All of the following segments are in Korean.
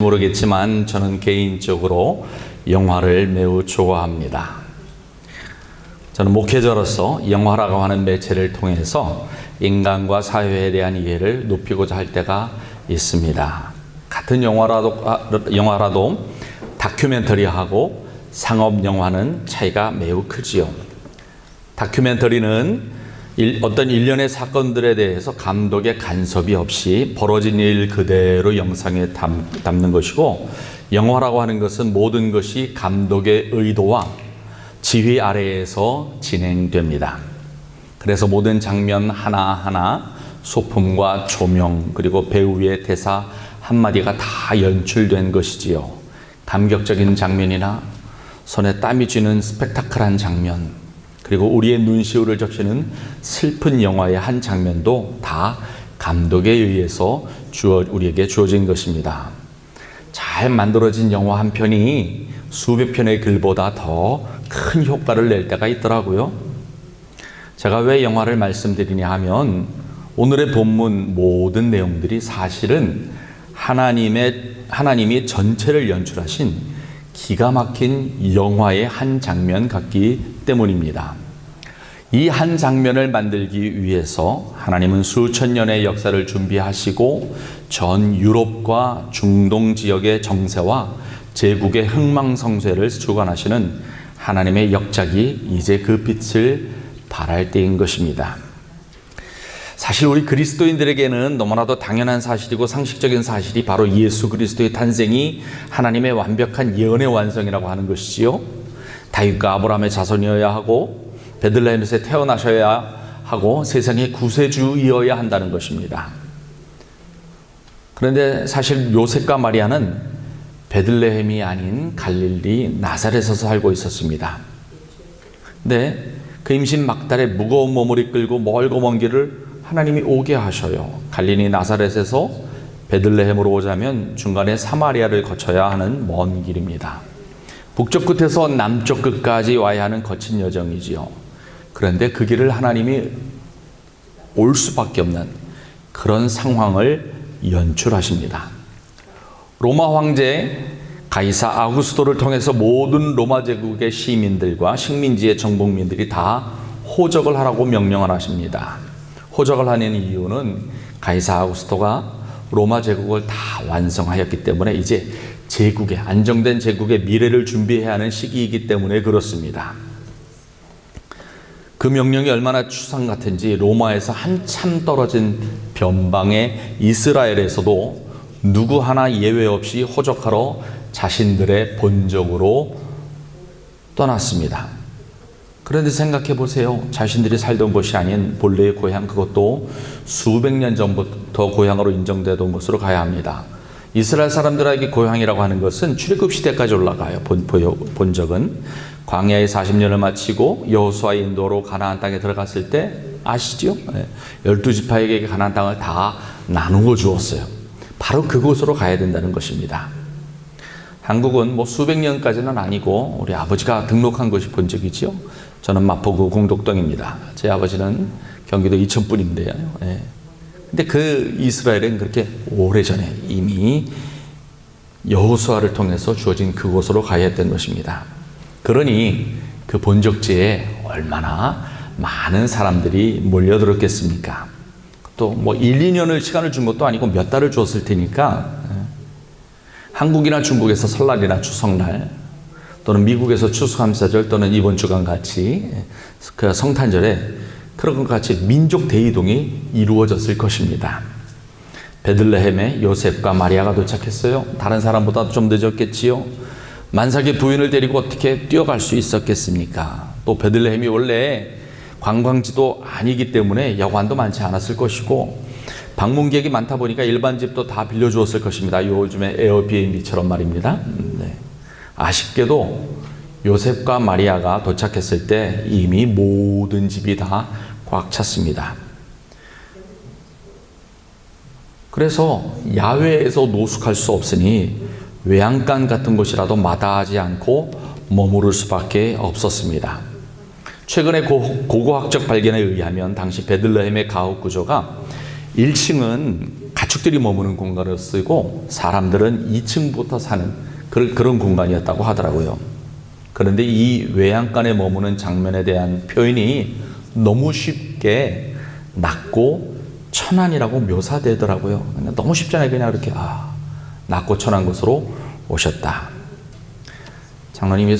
모르겠지만 저는 개인적으로 영화를 매우 좋아합니다. 저는 목회자로서 영화라고 하는 매체를 통해서 인간과 사회에 대한 이해를 높이고자 할 때가 있습니다. 같은 영화라도 다큐멘터리하고 상업 영화는 차이가 매우 크지요. 다큐멘터리는 어떤 일련의 사건들에 대해서 감독의 간섭이 없이 벌어진 일 그대로 영상에 담는 것이고, 영화라고 하는 것은 모든 것이 감독의 의도와 지휘 아래에서 진행됩니다. 그래서 모든 장면 하나하나 소품과 조명 그리고 배우의 대사 한마디가 다 연출된 것이지요. 감격적인 장면이나 손에 땀이 쥐는 스펙타클한 장면, 그리고 우리의 눈시울을 적시는 슬픈 영화의 한 장면도 다 감독에 의해서 우리에게 주어진 것입니다. 잘 만들어진 영화 한 편이 수백 편의 글보다 더 큰 효과를 낼 때가 있더라고요. 제가 왜 영화를 말씀드리냐 하면, 오늘의 본문 모든 내용들이 사실은 하나님이 전체를 연출하신 기가 막힌 영화의 한 장면 같기 때문입니다. 이 한 장면을 만들기 위해서 하나님은 수천 년의 역사를 준비하시고 전 유럽과 중동 지역의 정세와 제국의 흥망성쇠를 주관하시는 하나님의 역작이 이제 그 빛을 발할 때인 것입니다. 사실 우리 그리스도인들에게는 너무나도 당연한 사실이고 상식적인 사실이 바로 예수 그리스도의 탄생이 하나님의 완벽한 예언의 완성이라고 하는 것이지요. 다윗과 아브라함의 자손이어야 하고 베들레헴에서 태어나셔야 하고 세상의 구세주이어야 한다는 것입니다. 그런데 사실 요셉과 마리아는 베들레헴이 아닌 갈릴리 나사렛에서 살고 있었습니다. 근데 그 임신 막달에 무거운 몸을 이끌고 멀고 먼 길을 하나님이 오게 하셔요. 갈릴리 나사렛에서 베들레헴으로 오자면 중간에 사마리아를 거쳐야 하는 먼 길입니다. 북쪽 끝에서 남쪽 끝까지 와야 하는 거친 여정이지요. 그런데 그 길을 하나님이 올 수밖에 없는 그런 상황을 연출하십니다. 로마 황제 가이사 아구스토를 통해서 모든 로마 제국의 시민들과 식민지의 정복민들이 다 호적을 하라고 명령을 하십니다. 호적을 하는 이유는 가이사 아구스토가 로마 제국을 다 완성하였기 때문에 이제 안정된 제국의 미래를 준비해야 하는 시기이기 때문에 그렇습니다. 그 명령이 얼마나 추상 같은지 로마에서 한참 떨어진 변방의 이스라엘에서도 누구 하나 예외 없이 호적하러 자신들의 본적으로 떠났습니다. 그런데 생각해 보세요. 자신들이 살던 곳이 아닌 본래의 고향, 그것도 수백 년 전부터 고향으로 인정되던 곳으로 가야 합니다. 이스라엘 사람들에게 고향이라고 하는 것은 출애굽 시대까지 올라가요. 본적은 광야에 40년을 마치고 여호수아의 인도로 가나안 땅에 들어갔을 때 아시죠? 12지파에게 가나안 땅을 다 나누어 주었어요. 바로 그곳으로 가야 된다는 것입니다. 한국은 수백 년까지는 아니고 우리 아버지가 등록한 것이 본적이지요. 저는 마포구 공덕동입니다. 제 아버지는 경기도 이천분인데요. 근데 그 이스라엘은 그렇게 오래전에 이미 여호수아를 통해서 주어진 그곳으로 가야 했던 것입니다. 그러니 그 본적지에 얼마나 많은 사람들이 몰려들었겠습니까? 또 1, 2년을 시간을 준 것도 아니고 몇 달을 줬을 테니까, 한국이나 중국에서 설날이나 추석날 또는 미국에서 추수감사절 또는 이번 주간 같이 그 성탄절에 그런 것 같이 민족 대이동이 이루어졌을 것입니다. 베들레헴에 요셉과 마리아가 도착했어요. 다른 사람보다 좀 늦었겠지요. 만삭의 부인을 데리고 어떻게 뛰어갈 수 있었겠습니까? 또 베들레헴이 원래 관광지도 아니기 때문에 여관도 많지 않았을 것이고, 방문객이 많다 보니까 일반 집도 다 빌려주었을 것입니다. 요즘에 에어비앤비처럼 말입니다. 아쉽게도 요셉과 마리아가 도착했을 때 이미 모든 집이 다 꽉 찼습니다. 그래서 야외에서 노숙할 수 없으니 외양간 같은 곳이라도 마다하지 않고 머무를 수밖에 없었습니다. 최근의 고고학적 발견에 의하면 당시 베들레헴의 가옥 구조가 1층은 가축들이 머무는 공간을 쓰고 사람들은 2층부터 사는 그런 공간이었다고 하더라고요. 그런데 이 외양간에 머무는 장면에 대한 표현이 너무 쉽게 낮고 천한이라고 묘사되더라고요. 너무 쉽잖아요. 그냥 이렇게 낮고 천한 곳으로 오셨다. 장로님이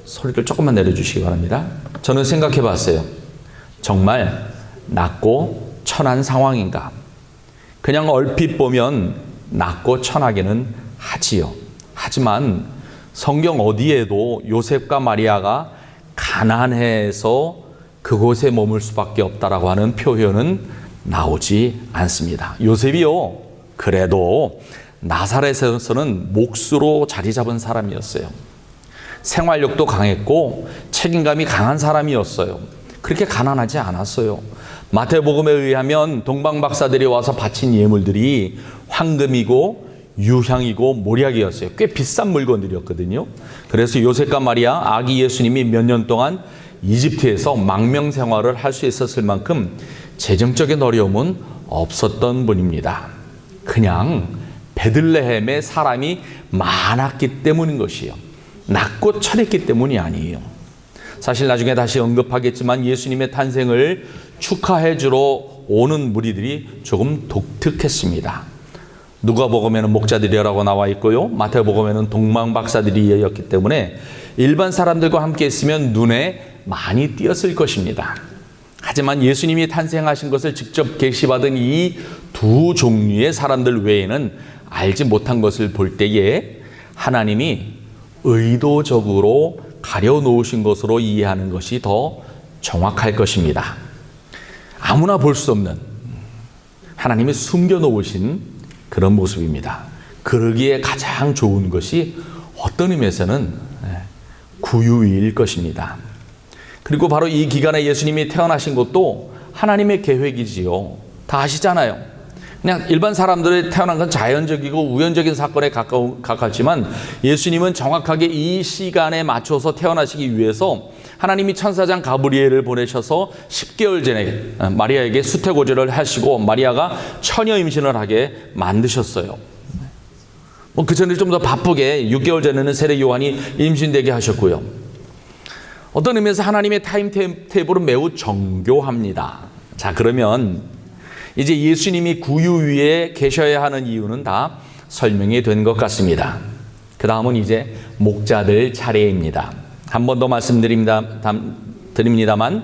소리를 조금만 내려주시기 바랍니다. 저는 생각해 봤어요. 정말 낮고 천한 상황인가? 그냥 얼핏 보면 낮고 천하기는 하지요. 하지만 성경 어디에도 요셉과 마리아가 가난해서 그곳에 머물 수밖에 없다라고 하는 표현은 나오지 않습니다. 요셉이요, 그래도 나사렛에서는 몫으로 자리 잡은 사람이었어요. 생활력도 강했고 책임감이 강한 사람이었어요. 그렇게 가난하지 않았어요. 마태복음에 의하면 동방 박사들이 와서 바친 예물들이 황금이고 유향이고 모략이었어요. 꽤 비싼 물건들이었거든요. 그래서 요셉과 마리아, 아기 예수님이 몇 년 동안 이집트에서 망명 생활을 할 수 있었을 만큼 재정적인 어려움은 없었던 분입니다. 그냥 베들레헴에 사람이 많았기 때문인 것이에요. 낮고 천했기 때문이 아니에요. 사실 나중에 다시 언급하겠지만 예수님의 탄생을 축하해 주러 오는 무리들이 조금 독특했습니다. 누가복음에는 목자들이라고 나와 있고요. 마태복음에는 동방박사들이었기 때문에 일반 사람들과 함께 있으면 눈에 많이 띄었을 것입니다. 하지만 예수님이 탄생하신 것을 직접 계시받은 이 두 종류의 사람들 외에는 알지 못한 것을 볼 때에 하나님이 의도적으로 가려놓으신 것으로 이해하는 것이 더 정확할 것입니다. 아무나 볼 수 없는 하나님이 숨겨놓으신 그런 모습입니다. 그러기에 가장 좋은 것이 어떤 의미에서는 구유일 것입니다. 그리고 바로 이 기간에 예수님이 태어나신 것도 하나님의 계획이지요. 다 아시잖아요. 그냥 일반 사람들이 태어난 건 자연적이고 우연적인 사건에 가깝지만 예수님은 정확하게 이 시간에 맞춰서 태어나시기 위해서 하나님이 천사장 가브리엘을 보내셔서 10개월 전에 마리아에게 수태고지를 하시고 마리아가 처녀 임신을 하게 만드셨어요. 그 전에 좀 더 바쁘게 6개월 전에는 세례 요한이 임신되게 하셨고요. 어떤 의미에서 하나님의 타임테이블은 매우 정교합니다. 자, 그러면 이제 예수님이 구유 위에 계셔야 하는 이유는 다 설명이 된 것 같습니다. 그 다음은 이제 목자들 차례입니다. 한 번 더 말씀드립니다만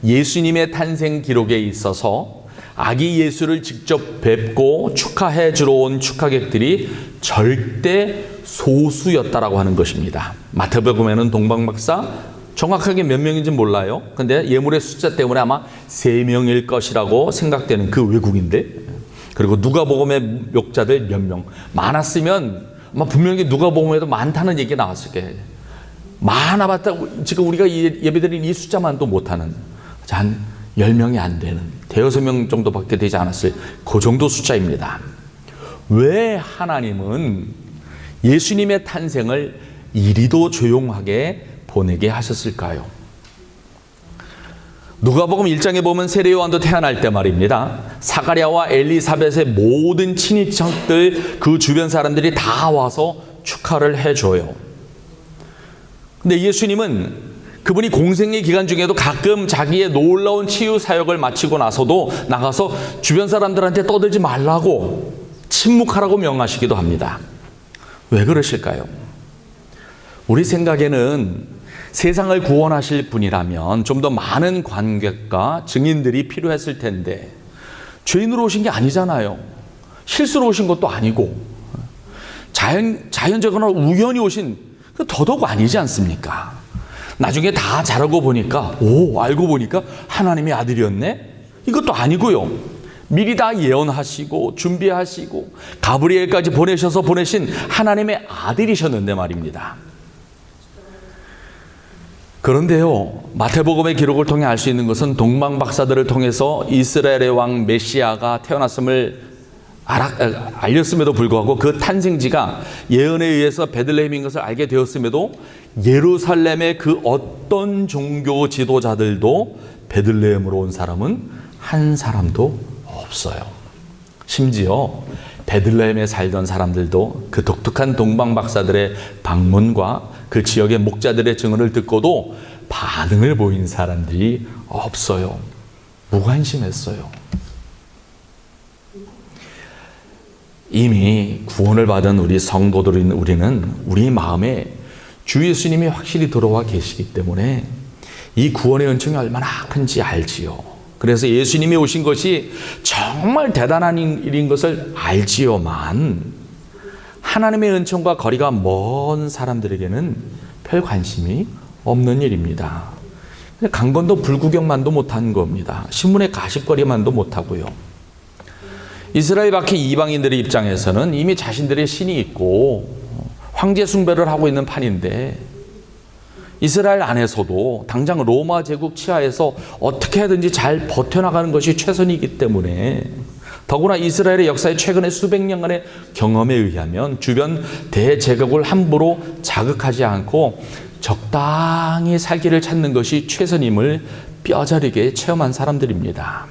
예수님의 탄생 기록에 있어서 아기 예수를 직접 뵙고 축하해 주러 온 축하객들이 절대 소수였다라고 하는 것입니다. 마태복음에는 동방박사 정확하게 몇 명인지 몰라요. 근데 예물의 숫자 때문에 아마 3명일 것이라고 생각되는 그 외국인데, 그리고 누가복음의 목자들 몇 명 많았으면 아마 분명히 누가복음에도 많다는 얘기가 나왔을 거예요. 많아봤다 지금 우리가 예배드린 이 숫자만도 못하는 한 10명이 안 되는 대여섯 명 정도밖에 되지 않았을 그 정도 숫자입니다. 왜 하나님은 예수님의 탄생을 이리도 조용하게 보내게 하셨을까요? 누가복음 1장에 보면 세례 요한도 태어날 때 말입니다. 사가랴와 엘리사벳의 모든 친인척들, 그 주변 사람들이 다 와서 축하를 해줘요. 근데 예수님은 그분이 공생의 기간 중에도 가끔 자기의 놀라운 치유 사역을 마치고 나서도 나가서 주변 사람들한테 떠들지 말라고, 침묵하라고 명하시기도 합니다. 왜 그러실까요? 우리 생각에는 세상을 구원하실 분이라면 좀 더 많은 관객과 증인들이 필요했을 텐데 죄인으로 오신 게 아니잖아요. 실수로 오신 것도 아니고 자연적으로 우연히 오신 더더욱 아니지 않습니까? 나중에 다 자라고 보니까 알고 보니까 하나님의 아들이었네? 이것도 아니고요. 미리 다 예언하시고 준비하시고 가브리엘까지 보내셔서 보내신 하나님의 아들이셨는데 말입니다. 그런데요, 마태복음의 기록을 통해 알 수 있는 것은 동방박사들을 통해서 이스라엘의 왕 메시아가 태어났음을 알렸음에도 불구하고 그 탄생지가 예언에 의해서 베들레헴인 것을 알게 되었음에도 예루살렘의 그 어떤 종교 지도자들도 베들레헴으로 온 사람은 한 사람도 없어요. 심지어 베들레헴에 살던 사람들도 그 독특한 동방 박사들의 방문과 그 지역의 목자들의 증언을 듣고도 반응을 보인 사람들이 없어요. 무관심했어요. 이미 구원을 받은 우리 성도들인 우리는 우리 마음에 주 예수님이 확실히 들어와 계시기 때문에 이 구원의 은총이 얼마나 큰지 알지요. 그래서 예수님이 오신 것이 정말 대단한 일인 것을 알지요만 하나님의 은총과 거리가 먼 사람들에게는 별 관심이 없는 일입니다. 강건도 불구경만도 못한 겁니다. 신문의 가십거리만도 못하고요. 이스라엘 밖의 이방인들의 입장에서는 이미 자신들의 신이 있고 황제 숭배를 하고 있는 판인데 이스라엘 안에서도 당장 로마 제국 치하에서 어떻게 하든지 잘 버텨나가는 것이 최선이기 때문에 더구나 이스라엘의 역사의 최근의 수백 년간의 경험에 의하면 주변 대제국을 함부로 자극하지 않고 적당히 살기를 찾는 것이 최선임을 뼈저리게 체험한 사람들입니다.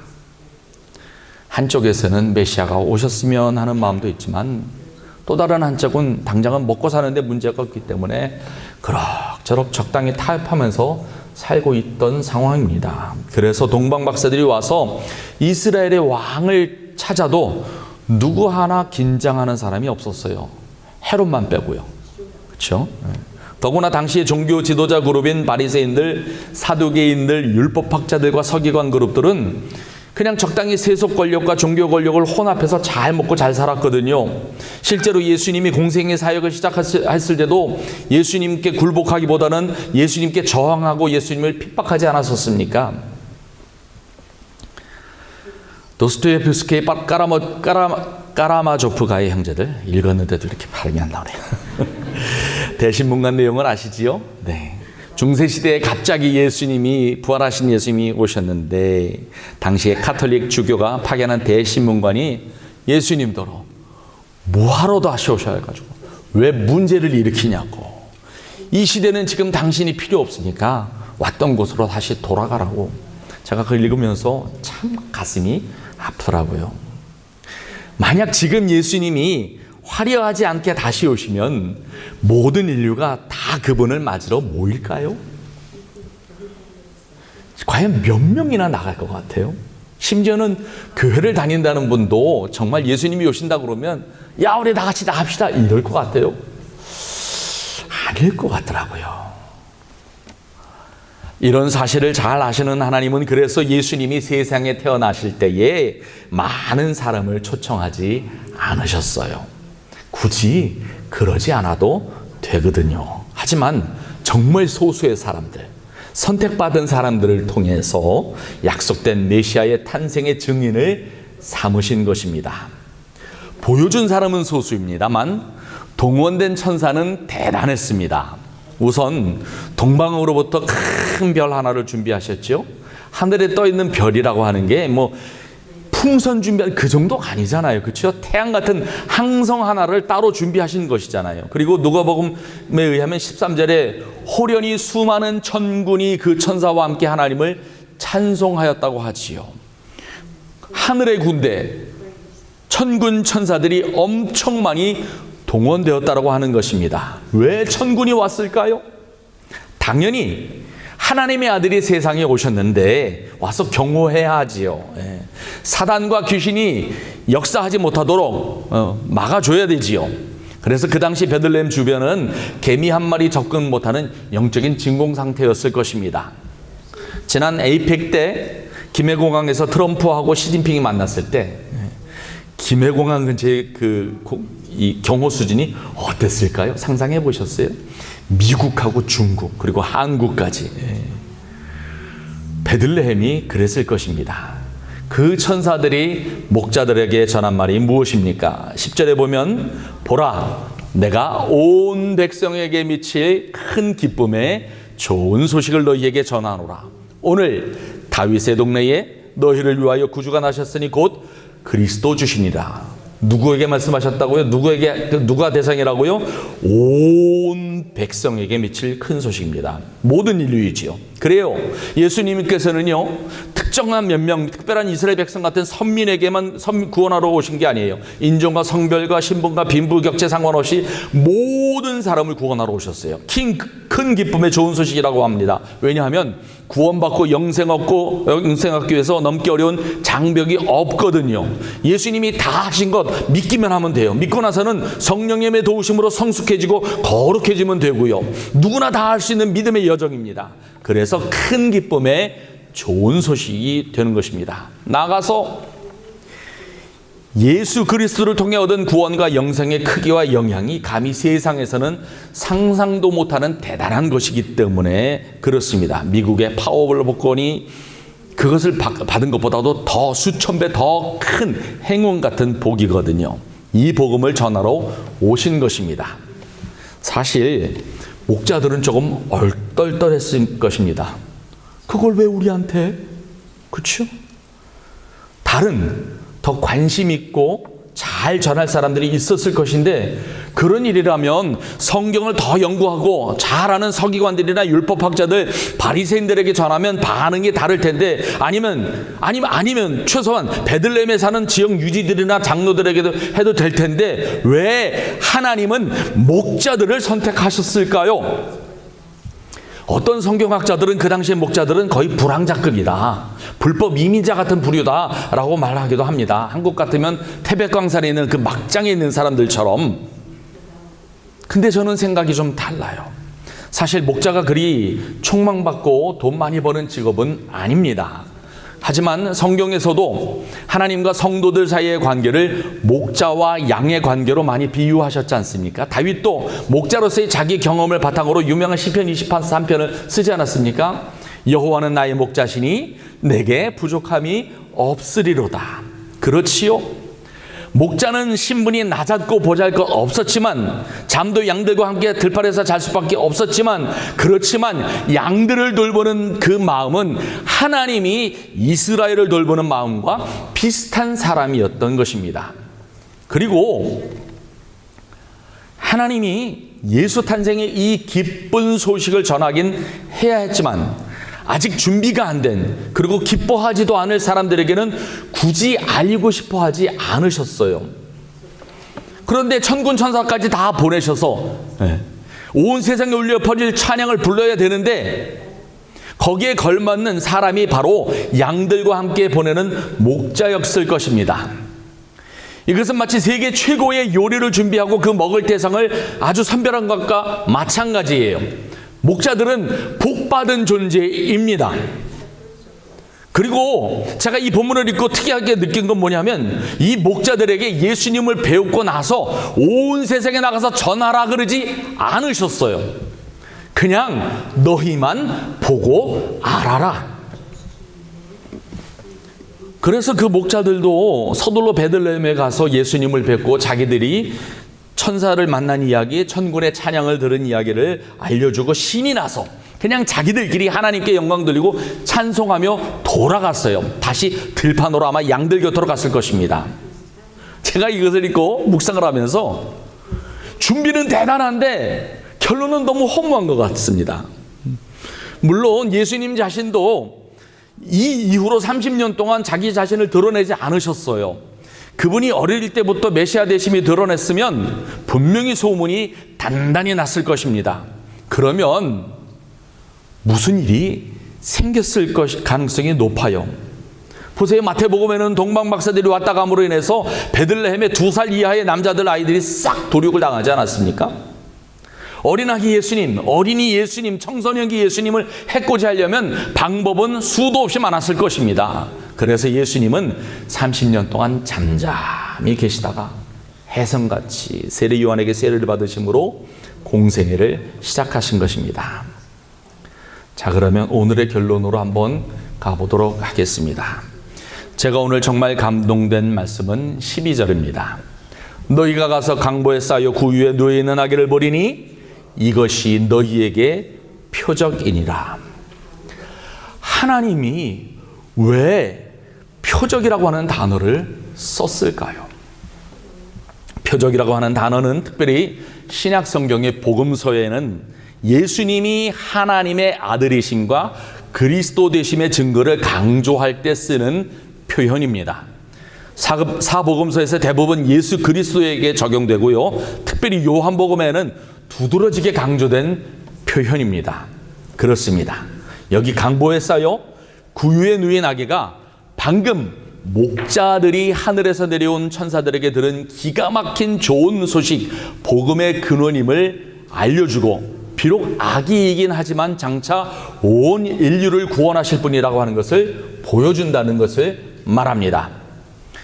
한쪽에서는 메시아가 오셨으면 하는 마음도 있지만 또 다른 한쪽은 당장은 먹고 사는데 문제가 없기 때문에 그럭저럭 적당히 타협하면서 살고 있던 상황입니다. 그래서 동방 박사들이 와서 이스라엘의 왕을 찾아도 누구 하나 긴장하는 사람이 없었어요. 헤롯만 빼고요. 그렇죠? 더구나 당시의 종교 지도자 그룹인 바리새인들, 사두개인들, 율법학자들과 서기관 그룹들은 그냥 적당히 세속 권력과 종교 권력을 혼합해서 잘 먹고 잘 살았거든요. 실제로 예수님이 공생의 사역을 시작했을 때도 예수님께 굴복하기보다는 예수님께 저항하고 예수님을 핍박하지 않았었습니까? 도스토옙스키의 까라마조프가의 형제들 읽었는데도 이렇게 발음이 안 나오네요. 대신문관 내용을 아시지요? 네. 중세시대에 갑자기 부활하신 예수님이 오셨는데 당시에 카톨릭 주교가 파견한 대신문관이 예수님더러 뭐하러 다시 오셔가지고 왜 문제를 일으키냐고, 이 시대는 지금 당신이 필요 없으니까 왔던 곳으로 다시 돌아가라고. 제가 그걸 읽으면서 참 가슴이 아프더라고요. 만약 지금 예수님이 화려하지 않게 다시 오시면 모든 인류가 다 그분을 맞으러 모일까요? 과연 몇 명이나 나갈 것 같아요? 심지어는 교회를 다닌다는 분도 정말 예수님이 오신다 그러면 야, 우리 다 같이 나갑시다 이럴 것 같아요? 아닐 것 같더라고요. 이런 사실을 잘 아시는 하나님은 그래서 예수님이 세상에 태어나실 때에 많은 사람을 초청하지 않으셨어요. 굳이 그러지 않아도 되거든요. 하지만 정말 소수의 사람들, 선택받은 사람들을 통해서 약속된 메시아의 탄생의 증인을 삼으신 것입니다. 보여준 사람은 소수입니다만 동원된 천사는 대단했습니다. 우선 동방으로부터 큰 별 하나를 준비하셨죠. 하늘에 떠 있는 별이라고 하는 게 풍선 준비할 그 정도가 아니잖아요. 그렇죠? 태양 같은 항성 하나를 따로 준비하신 것이잖아요. 그리고 누가복음에 의하면 13절에 호련히 수많은 천군이 그 천사와 함께 하나님을 찬송하였다고 하지요. 하늘의 군대, 천군 천사들이 엄청 많이 동원되었다고 하는 것입니다. 왜 천군이 왔을까요? 당연히 하나님의 아들이 세상에 오셨는데 와서 경호해야 하지요. 사단과 귀신이 역사하지 못하도록 막아줘야 되지요. 그래서 그 당시 베들레헴 주변은 개미 한 마리 접근 못하는 영적인 진공 상태였을 것입니다. 지난 에이펙 때 김해공항에서 트럼프하고 시진핑이 만났을 때 김해공항 근처의 이 경호 수준이 어땠을까요? 상상해 보셨어요? 미국하고 중국 그리고 한국까지. 베들레헴이 그랬을 것입니다. 그 천사들이 목자들에게 전한 말이 무엇입니까? 10절에 보면 보라, 내가 온 백성에게 미칠 큰 기쁨의 좋은 소식을 너희에게 전하노라. 오늘 다윗의 동네에 너희를 위하여 구주가 나셨으니 곧 그리스도 주시니라. 누구에게 말씀하셨다고요? 누가 대상이라고요? 온 백성에게 미칠 큰 소식입니다. 모든 인류이지요. 그래요. 예수님께서는요, 특정한 몇 명, 특별한 이스라엘 백성 같은 선민에게만 구원하러 오신 게 아니에요. 인종과 성별과 신분과 빈부격차 상관없이 모든 사람을 구원하러 오셨어요. 큰 기쁨의 좋은 소식이라고 합니다. 왜냐하면 구원받고 영생 얻기 위해서 넘기 어려운 장벽이 없거든요. 예수님이 다 하신 것 믿기만 하면 돼요. 믿고 나서는 성령님의 도우심으로 성숙해지고 거룩해지면 되고요. 누구나 다 할 수 있는 믿음의 여정입니다. 그래서 큰 기쁨의 좋은 소식이 되는 것입니다. 나아가서 예수 그리스도를 통해 얻은 구원과 영생의 크기와 영향이 감히 세상에서는 상상도 못하는 대단한 것이기 때문에 그렇습니다. 미국의 파워볼 복권이 그것을 받은 것보다도 더 수천 배 더 큰 행운 같은 복이거든요. 이 복음을 전하러 오신 것입니다. 사실 목자들은 조금 얼떨떨했을 것입니다. 그걸 왜 우리한테? 그렇죠? 다른 더 관심 있고 잘 전할 사람들이 있었을 것인데, 그런 일이라면 성경을 더 연구하고 잘 아는 서기관들이나 율법학자들, 바리새인들에게 전하면 반응이 다를 텐데, 아니면 최소한 베들레헴에 사는 지역 유지들이나 장로들에게도 해도 될 텐데 왜 하나님은 목자들을 선택하셨을까요? 어떤 성경학자들은 그 당시의 목자들은 거의 불황자급이다, 불법 이민자 같은 부류다라고 말하기도 합니다. 한국 같으면 태백광산에 있는 그 막장에 있는 사람들처럼. 근데 저는 생각이 좀 달라요. 사실 목자가 그리 촉망받고 돈 많이 버는 직업은 아닙니다. 하지만 성경에서도 하나님과 성도들 사이의 관계를 목자와 양의 관계로 많이 비유하셨지 않습니까? 다윗도 목자로서의 자기 경험을 바탕으로 유명한 시편 23편을 쓰지 않았습니까? 여호와는 나의 목자시니 내게 부족함이 없으리로다. 그렇지요? 목자는 신분이 낮았고 보잘것 없었지만, 잠도 양들과 함께 들판에서 잘 수밖에 없었지만, 그렇지만 양들을 돌보는 그 마음은 하나님이 이스라엘을 돌보는 마음과 비슷한 사람이었던 것입니다. 그리고 하나님이 예수 탄생의 이 기쁜 소식을 전하긴 해야 했지만, 아직 준비가 안 된, 그리고 기뻐하지도 않을 사람들에게는 굳이 알리고 싶어 하지 않으셨어요. 그런데 천군 천사까지 다 보내셔서 온 세상에 울려 퍼질 찬양을 불러야 되는데, 거기에 걸맞는 사람이 바로 양들과 함께 보내는 목자였을 것입니다. 이것은 마치 세계 최고의 요리를 준비하고 그 먹을 대상을 아주 선별한 것과 마찬가지예요. 목자들은 복받은 존재입니다. 그리고 제가 이 본문을 읽고 특이하게 느낀 건 뭐냐면, 이 목자들에게 예수님을 배우고 나서 온 세상에 나가서 전하라 그러지 않으셨어요. 그냥 너희만 보고 알아라. 그래서 그 목자들도 서둘러 베들레헴에 가서 예수님을 뵙고 자기들이 천사를 만난 이야기, 천군의 찬양을 들은 이야기를 알려주고 신이 나서 그냥 자기들끼리 하나님께 영광 돌리고 찬송하며 돌아갔어요. 다시 들판으로 아마 양들 곁으로 갔을 것입니다. 제가 이것을 읽고 묵상을 하면서 준비는 대단한데 결론은 너무 허무한 것 같습니다. 물론 예수님 자신도 이 이후로 30년 동안 자기 자신을 드러내지 않으셨어요. 그분이 어릴 때부터 메시아 되심이 드러냈으면 분명히 소문이 단단히 났을 것입니다. 그러면 무슨 일이 생겼을 가능성이 높아요. 보세요. 마태복음에는 동방 박사들이 왔다 감으로 인해서 베들레헴의 2살 이하의 남자들 아이들이 싹 도륙을 당하지 않았습니까? 어린아기 예수님, 어린이 예수님, 청소년기 예수님을 해코지 하려면 방법은 수도 없이 많았을 것입니다. 그래서 예수님은 30년 동안 잠잠히 계시다가 혜성같이 세례 요한에게 세례를 받으심으로 공생애를 시작하신 것입니다. 자, 그러면 오늘의 결론으로 한번 가보도록 하겠습니다. 제가 오늘 정말 감동된 말씀은 12절입니다. 너희가 가서 강보에 쌓여 구유에 누워있는 아기를 보리니 이것이 너희에게 표적이니라. 하나님이 왜 표적이라고 하는 단어를 썼을까요? 표적이라고 하는 단어는 특별히 신약 성경의 복음서에는 예수님이 하나님의 아들이심과 그리스도 되심의 증거를 강조할 때 쓰는 표현입니다. 사복음서에서 대부분 예수 그리스도에게 적용되고요. 특별히 요한복음에는 두드러지게 강조된 표현입니다. 그렇습니다. 여기 강보에 쌓여 구유에 누인 아기가 방금 목자들이 하늘에서 내려온 천사들에게 들은 기가 막힌 좋은 소식, 복음의 근원임을 알려주고, 비록 아기이긴 하지만 장차 온 인류를 구원하실 분이라고 하는 것을 보여준다는 것을 말합니다.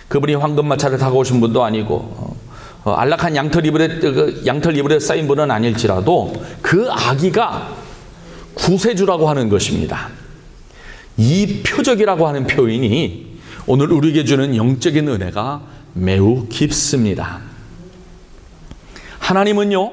그분이 황금마차를 타고 오신 분도 아니고 안락한 양털 이불에 쌓인 분은 아닐지라도 그 아기가 구세주라고 하는 것입니다. 이 표적이라고 하는 표현이 오늘 우리에게 주는 영적인 은혜가 매우 깊습니다. 하나님은요,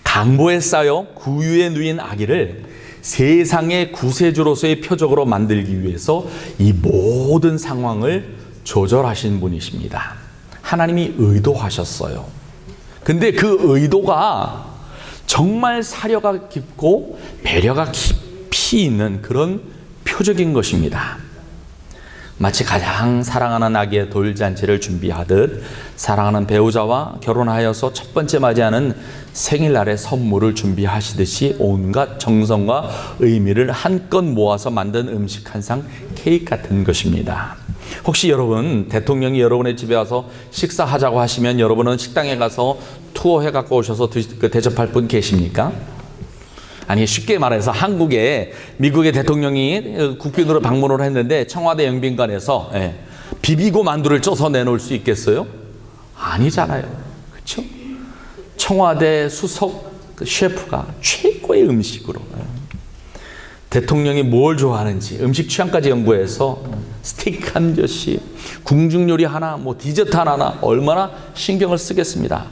강보에 쌓여 구유에 누인 아기를 세상의 구세주로서의 표적으로 만들기 위해서 이 모든 상황을 조절하신 분이십니다. 하나님이 의도하셨어요. 근데 그 의도가 정말 사려가 깊고 배려가 깊이 있는 그런 표적인 것입니다. 마치 가장 사랑하는 아기의 돌잔치를 준비하듯 사랑하는 배우자와 결혼하여서 첫 번째 맞이하는 생일날의 선물을 준비하시듯이 온갖 정성과 의미를 한껏 모아서 만든 음식 한 상, 케이크 같은 것입니다. 혹시 여러분, 대통령이 여러분의 집에 와서 식사하자고 하시면 여러분은 식당에 가서 투어해 갖고 오셔서 대접할 분 계십니까? 아니, 쉽게 말해서 한국에 미국의 대통령이 국빈으로 방문을 했는데 청와대 영빈관에서 비비고 만두를 쪄서 내놓을 수 있겠어요? 아니잖아요. 그렇죠? 청와대 수석 셰프가 최고의 음식으로 대통령이 뭘 좋아하는지 음식 취향까지 연구해서 스테이크 한 젓씩, 궁중 요리 하나, 디저트 하나 얼마나 신경을 쓰겠습니까?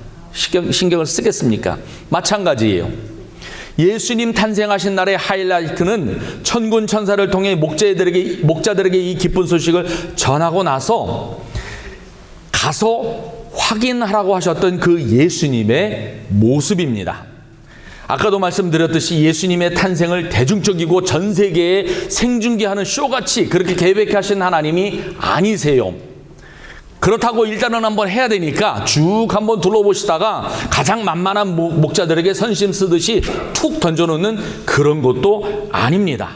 마찬가지예요. 예수님 탄생하신 날의 하이라이트는 천군 천사를 통해 목자들에게 이 기쁜 소식을 전하고 나서 가서 확인하라고 하셨던 그 예수님의 모습입니다. 아까도 말씀드렸듯이 예수님의 탄생을 대중적이고 전 세계에 생중계하는 쇼같이 그렇게 계획하신 하나님이 아니세요. 그렇다고 일단은 한번 해야 되니까 쭉 한번 둘러보시다가 가장 만만한 목자들에게 선심 쓰듯이 툭 던져놓는 그런 것도 아닙니다.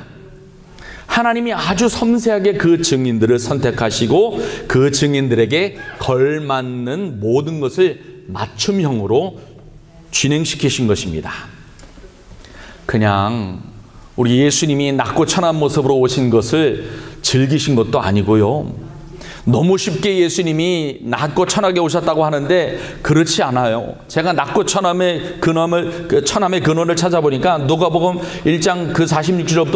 하나님이 아주 섬세하게 그 증인들을 선택하시고 그 증인들에게 걸맞는 모든 것을 맞춤형으로 진행시키신 것입니다. 그냥 우리 예수님이 낮고 천한 모습으로 오신 것을 즐기신 것도 아니고요. 너무 쉽게 예수님이 낮고 천하게 오셨다고 하는데 그렇지 않아요. 제가 낮고 천함의 근원을 찾아보니까 누가복음 1장 그 46절부터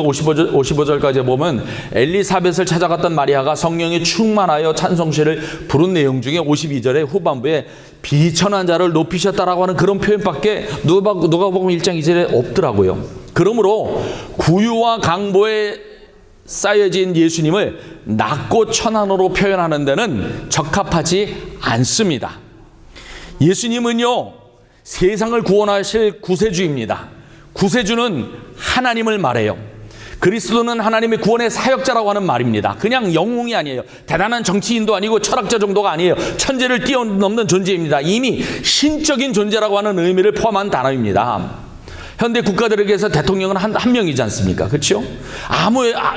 55절까지 보면 엘리사벳을 찾아갔던 마리아가 성령이 충만하여 찬송시를 부른 내용 중에 52절의 후반부에 비천한 자를 높이셨다라고 하는 그런 표현밖에 누가복음 1장 2절에 없더라고요. 그러므로 구유와 강보에 쌓여진 예수님을 낮고 천한으로 표현하는 데는 적합하지 않습니다. 예수님은요, 세상을 구원하실 구세주입니다. 구세주는 하나님을 말해요. 그리스도는 하나님의 구원의 사역자라고 하는 말입니다. 그냥 영웅이 아니에요. 대단한 정치인도 아니고 철학자 정도가 아니에요. 천재를 뛰어넘는 존재입니다. 이미 신적인 존재라고 하는 의미를 포함한 단어입니다. 현대 국가들에게서 대통령은 한 명이지 않습니까? 그렇죠?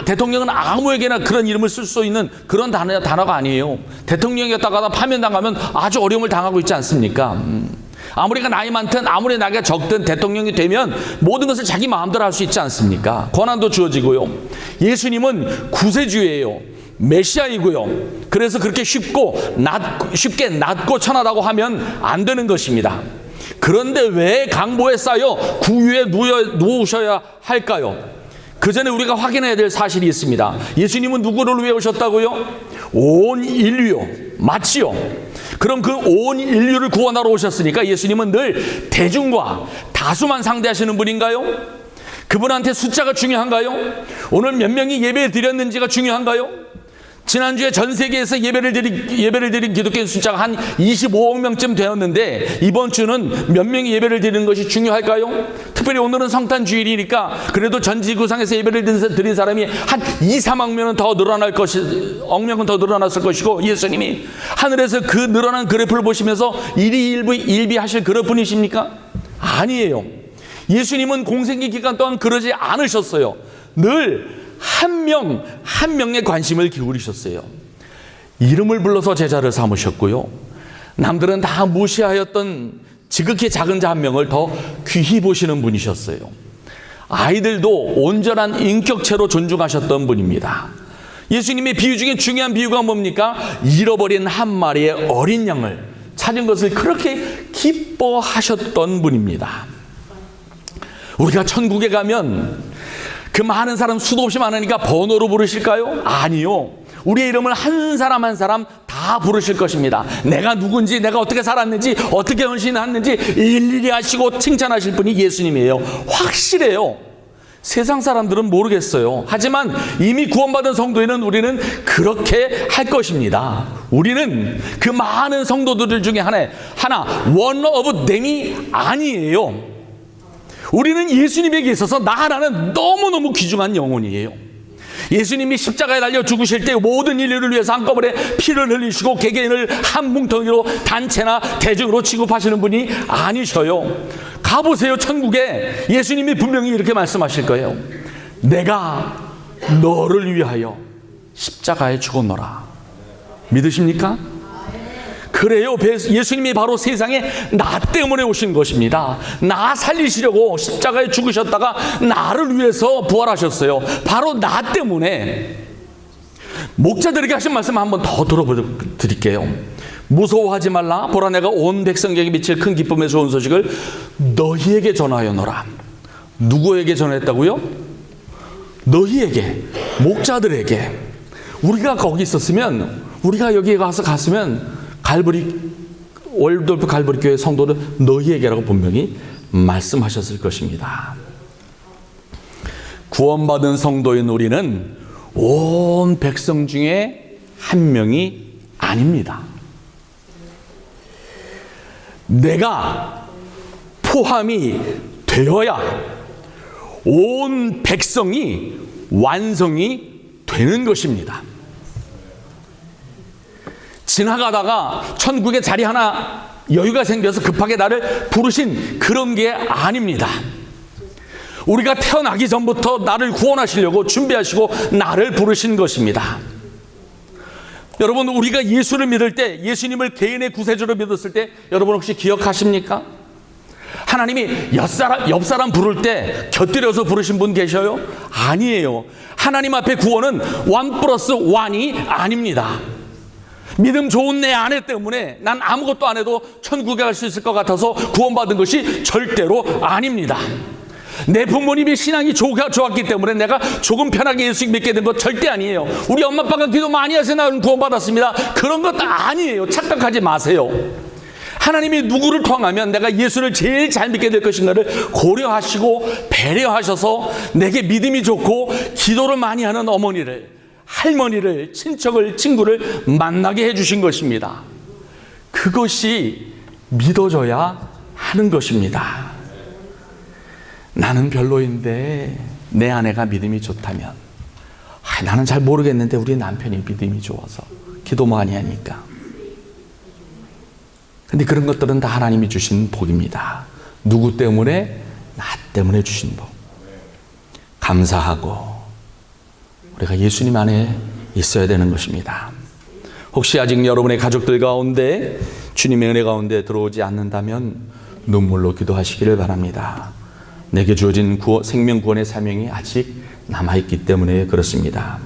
대통령은 아무에게나 그런 이름을 쓸 수 있는 그런 단어가 아니에요. 대통령이었다가 파면당하면 아주 어려움을 당하고 있지 않습니까? 아무리가 나이 많든 아무리 나이가 적든 대통령이 되면 모든 것을 자기 마음대로 할 수 있지 않습니까? 권한도 주어지고요. 예수님은 구세주예요. 메시아이고요. 그래서 그렇게 쉽게 낮고 천하다고 하면 안 되는 것입니다. 그런데 왜 강보에 쌓여 구유에 누우셔야 할까요? 그 전에 우리가 확인해야 될 사실이 있습니다. 예수님은 누구를 위해 오셨다고요? 온 인류요. 맞지요? 그럼 그 온 인류를 구원하러 오셨으니까 예수님은 늘 대중과 다수만 상대하시는 분인가요? 그분한테 숫자가 중요한가요? 오늘 몇 명이 예배 드렸는지가 중요한가요? 지난주에 전 세계에서 예배를 드린 기독교인 숫자가 한 25억 명쯤 되었는데 이번 주는 몇 명이 예배를 드리는 것이 중요할까요? 특별히 오늘은 성탄 주일이니까 그래도 전 지구상에서 예배를 드린 사람이 한 2, 3억 명은 더 늘어날 억명은 더 늘어났을 것이고, 예수님이 하늘에서 그 늘어난 그래프를 보시면서 일비하실 그럴 분이십니까? 아니에요. 예수님은 공생기 기간 동안 그러지 않으셨어요. 늘 한 명의 관심을 기울이셨어요. 이름을 불러서 제자를 삼으셨고요. 남들은 다 무시하였던 지극히 작은 자 한 명을 더 귀히 보시는 분이셨어요. 아이들도 온전한 인격체로 존중하셨던 분입니다. 예수님의 비유 중에 중요한 비유가 뭡니까? 잃어버린 한 마리의 어린 양을 찾은 것을 그렇게 기뻐하셨던 분입니다. 우리가 천국에 가면 그 많은 사람, 수도 없이 많으니까 번호로 부르실까요? 아니요. 우리의 이름을 한 사람 한 사람 다 부르실 것입니다. 내가 누군지, 내가 어떻게 살았는지, 어떻게 헌신했는지 일일이 아시고 칭찬하실 분이 예수님이에요. 확실해요. 세상 사람들은 모르겠어요. 하지만 이미 구원받은 성도에는 우리는 그렇게 할 것입니다. 우리는 그 많은 성도들 중에 하나, one of them이 아니에요. 우리는 예수님에게 있어서 나 하나는 너무너무 귀중한 영혼이에요. 예수님이 십자가에 달려 죽으실 때 모든 인류를 위해서 한꺼번에 피를 흘리시고 개개인을 한 뭉텅이로 단체나 대중으로 취급하시는 분이 아니셔요. 가보세요. 천국에 예수님이 분명히 이렇게 말씀하실 거예요. 내가 너를 위하여 십자가에 죽었노라. 믿으십니까? 그래요. 예수님이 바로 세상에 나 때문에 오신 것입니다. 나 살리시려고 십자가에 죽으셨다가 나를 위해서 부활하셨어요. 바로 나 때문에. 목자들에게 하신 말씀 한번 더 들어드릴게요. 무서워하지 말라. 보라, 내가 온 백성에게 미칠 큰 기쁨의 좋은 소식을 너희에게 전하여노라. 누구에게 전했다고요? 너희에게, 목자들에게. 우리가 거기 있었으면, 우리가 여기에 갔으면 월드올프 갈보리 교회 성도는 너희에게라고 분명히 말씀하셨을 것입니다. 구원받은 성도인 우리는 온 백성 중에 한 명이 아닙니다. 내가 포함이 되어야 온 백성이 완성이 되는 것입니다. 지나가다가 천국에 자리 하나 여유가 생겨서 급하게 나를 부르신 그런 게 아닙니다. 우리가 태어나기 전부터 나를 구원하시려고 준비하시고 나를 부르신 것입니다. 여러분, 우리가 예수를 믿을 때, 예수님을 개인의 구세주로 믿었을 때 여러분 혹시 기억하십니까? 하나님이 옆 사람 부를 때 곁들여서 부르신 분 계셔요? 아니에요. 하나님 앞에 구원은 1+1이 아닙니다. 믿음 좋은 내 아내 때문에 난 아무것도 안 해도 천국에 갈 수 있을 것 같아서 구원받은 것이 절대로 아닙니다. 내 부모님이 신앙이 좋았기 때문에 내가 조금 편하게 예수 믿게 된 것 절대 아니에요. 우리 엄마 아빠가 기도 많이 해서 나는 구원받았습니다. 그런 것 아니에요. 착각하지 마세요. 하나님이 누구를 통하면 내가 예수를 제일 잘 믿게 될 것인가를 고려하시고 배려하셔서 내게 믿음이 좋고 기도를 많이 하는 어머니를, 할머니를, 친척을, 친구를 만나게 해주신 것입니다. 그것이 믿어져야 하는 것입니다. 나는 별로인데 내 아내가 믿음이 좋다면, 나는 잘 모르겠는데 우리 남편이 믿음이 좋아서 기도 많이 하니까. 근데 그런 것들은 다 하나님이 주신 복입니다. 누구 때문에? 나 때문에 주신 복. 감사하고 우리가 예수님 안에 있어야 되는 것입니다. 혹시 아직 여러분의 가족들 가운데 주님의 은혜 가운데 들어오지 않는다면 눈물로 기도하시기를 바랍니다. 내게 주어진 생명 구원의 사명이 아직 남아있기 때문에 그렇습니다.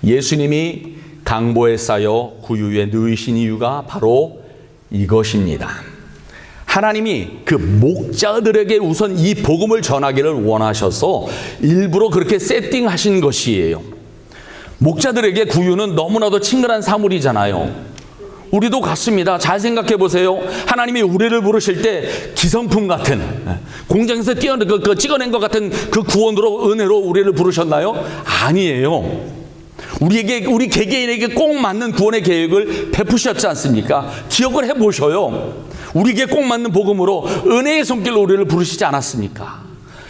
예수님이 강보에 쌓여 구유에 누이신 이유가 바로 이것입니다. 하나님이 그 목자들에게 우선 이 복음을 전하기를 원하셔서 일부러 그렇게 세팅하신 것이에요. 목자들에게 구유는 너무나도 친근한 사물이잖아요. 우리도 같습니다. 잘 생각해 보세요. 하나님이 우리를 부르실 때 기성품 같은, 공장에서 찍어낸 것 같은 그 구원으로, 은혜로 우리를 부르셨나요? 아니에요. 우리 개개인에게 꼭 맞는 구원의 계획을 베푸셨지 않습니까? 기억을 해보셔요. 우리에게 꼭 맞는 복음으로 은혜의 손길로 우리를 부르시지 않았습니까?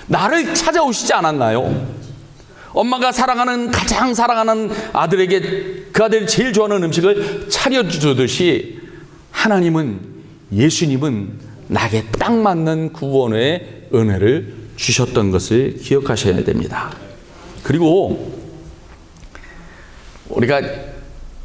나를 찾아오시지 않았나요? 엄마가 가장 사랑하는 아들에게 그 아들이 제일 좋아하는 음식을 차려주듯이 하나님은, 예수님은 나에게 딱 맞는 구원의 은혜를 주셨던 것을 기억하셔야 됩니다. 그리고 우리가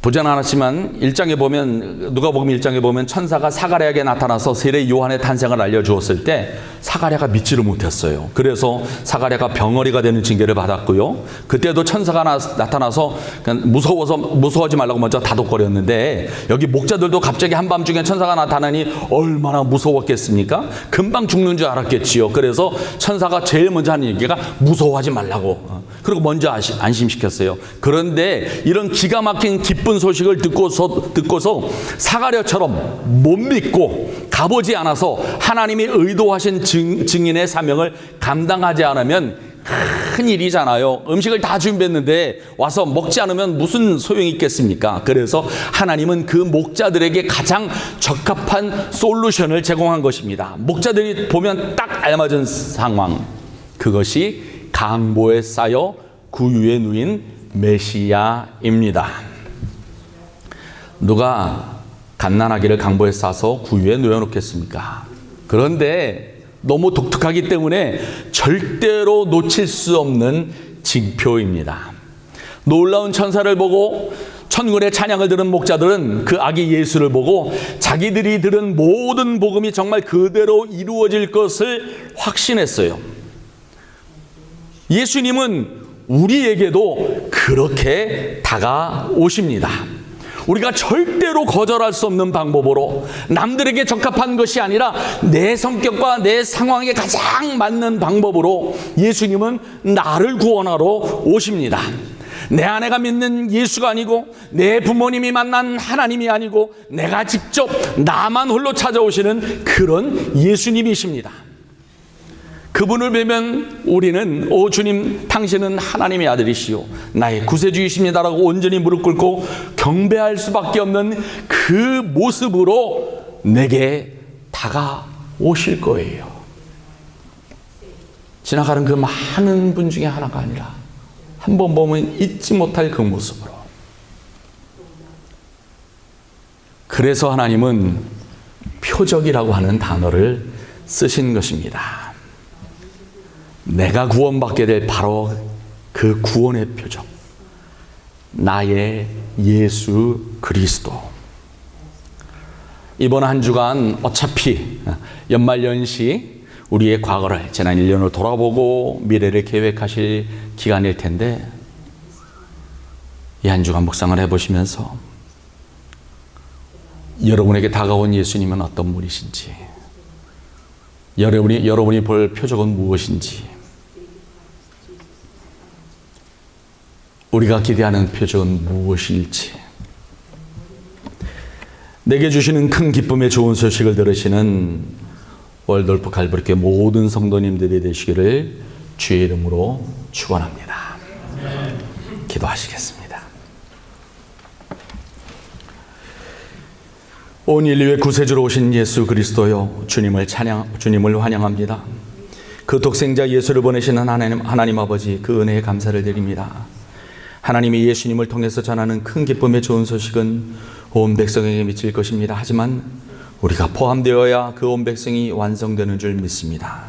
보진 않았지만 1장에 보면, 누가복음 1장에 보면 천사가 사가랴에게 나타나서 세례 요한의 탄생을 알려주었을 때 사가랴가 믿지를 못했어요. 그래서 사가랴가 병어리가 되는 징계를 받았고요. 그때도 천사가 나타나서 그냥 무서워하지 말라고 먼저 다독거렸는데, 여기 목자들도 갑자기 한밤중에 천사가 나타나니 얼마나 무서웠겠습니까? 금방 죽는 줄 알았겠지요. 그래서 천사가 제일 먼저 하는 얘기가 무서워하지 말라고. 그리고 먼저 안심시켰어요. 그런데 이런 기가 막힌 기쁜 소식을 듣고서 사가랴처럼 못 믿고 가보지 않아서 하나님이 의도하신 증인의 사명을 감당하지 않으면 큰 일이잖아요. 음식을 다 준비했는데 와서 먹지 않으면 무슨 소용이 있겠습니까? 그래서 하나님은 그 목자들에게 가장 적합한 솔루션을 제공한 것입니다. 목자들이 보면 딱 알맞은 상황, 그것이 강보에 쌓여 구유에 누인 메시아입니다. 누가 갓난아기를 강보에 싸서 구유에 누워놓겠습니까? 그런데 너무 독특하기 때문에 절대로 놓칠 수 없는 징표입니다. 놀라운 천사를 보고 천군의 찬양을 들은 목자들은 그 아기 예수를 보고 자기들이 들은 모든 복음이 정말 그대로 이루어질 것을 확신했어요. 예수님은 우리에게도 그렇게 다가오십니다. 우리가 절대로 거절할 수 없는 방법으로, 남들에게 적합한 것이 아니라 내 성격과 내 상황에 가장 맞는 방법으로 예수님은 나를 구원하러 오십니다. 내 아내가 믿는 예수가 아니고, 내 부모님이 만난 하나님이 아니고, 내가 직접 나만 홀로 찾아오시는 그런 예수님이십니다. 그분을 뵈면 우리는 오 주님, 당신은 하나님의 아들이시오, 나의 구세주이십니다라고 온전히 무릎 꿇고 경배할 수밖에 없는 그 모습으로 내게 다가오실 거예요. 지나가는 그 많은 분 중에 하나가 아니라 한 번 보면 잊지 못할 그 모습으로. 그래서 하나님은 표적이라고 하는 단어를 쓰신 것입니다. 내가 구원받게 될 바로 그 구원의 표적, 나의 예수 그리스도. 이번 한 주간 어차피 연말연시 우리의 과거를, 지난 1년을 돌아보고 미래를 계획하실 기간일 텐데, 이 한 주간 묵상을 해보시면서 여러분에게 다가온 예수님은 어떤 분이신지, 여러분이 볼 표적은 무엇인지, 우리가 기대하는 표적은 무엇일지, 내게 주시는 큰 기쁨의 좋은 소식을 들으시는 월돌프 갈보리교회 모든 성도님들이 되시기를 주의 이름으로 축원합니다. 기도하시겠습니다. 온 인류의 구세주로 오신 예수 그리스도여, 주님을 환영합니다. 그 독생자 예수를 보내시는 하나님 아버지, 그 은혜에 감사를 드립니다. 하나님이 예수님을 통해서 전하는 큰 기쁨의 좋은 소식은 온 백성에게 미칠 것입니다. 하지만 우리가 포함되어야 그 온 백성이 완성되는 줄 믿습니다.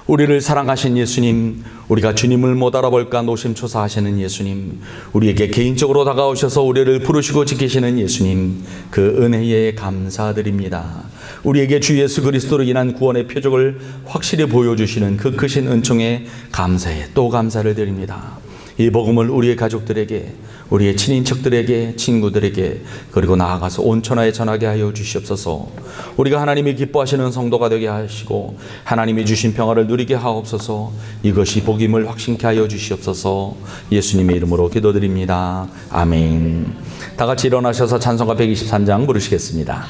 우리를 사랑하신 예수님, 우리가 주님을 못 알아볼까 노심초사하시는 예수님, 우리에게 개인적으로 다가오셔서 우리를 부르시고 지키시는 예수님, 그 은혜에 감사드립니다. 우리에게 주 예수 그리스도로 인한 구원의 표적을 확실히 보여주시는 그 크신 은총에 감사해 또 감사를 드립니다. 이 복음을 우리의 가족들에게, 우리의 친인척들에게, 친구들에게, 그리고 나아가서 온 천하에 전하게 하여 주시옵소서. 우리가 하나님이 기뻐하시는 성도가 되게 하시고 하나님이 주신 평화를 누리게 하옵소서. 이것이 복임을 확신케 하여 주시옵소서. 예수님의 이름으로 기도드립니다. 아멘. 다 같이 일어나셔서 찬송가 123장 부르시겠습니다.